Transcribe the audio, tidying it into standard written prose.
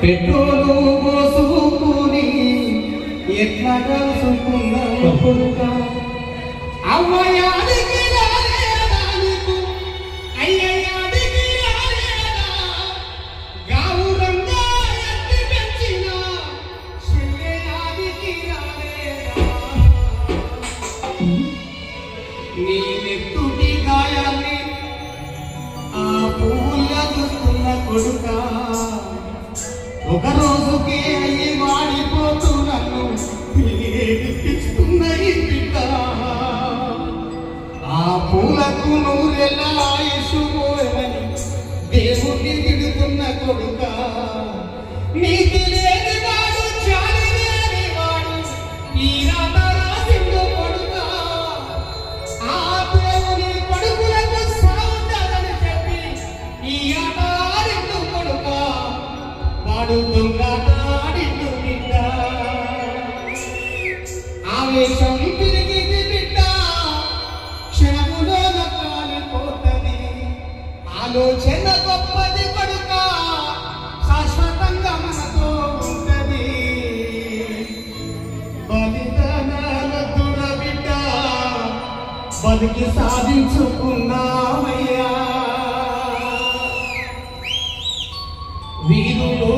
petrol పోసుకుని ఎట్లా కలుసుకున్నావు కొడుక అవ్వయానికి రాలేదా నీకు అయ్యయానికి రాలేదా గావురంగా ఎత్తి పెంచిన చెల్లెయానికి రాలేదా నీ నెత్తుటి గాయాన్ని ఆ పూల దుస్తున్న కొడుక ఒక రోజుకే అయ్యి వాడిపోతూ నన్ను పిలిపిస్తున్నాయి బిడ్డ ఆ పూలకు నూరెళ్ళ ఆయుషు పోయమని దేవుడిని తిడుతున్న కొడుక నీతి లేని వాడు చాలి లేని వాడు ఈ రాత రాసిండు కొడుక ఆ దేవుని కొడుకులకు సాగుతారని చెప్పి ఈ ఆట ఆడిండు కొడుక వాడు దొంగటాడిండు బిడ్డ ఆవేశం తిరిగింది బిడ్డ క్షణములో కాలిపోతది ఆలోచన గొప్పది కొడుక శాశ్వతంగా మనతో ఉంటది బలిదానాల దుర బిడ్డ బతికి సాధించుకున్నామయ్యా వీరులు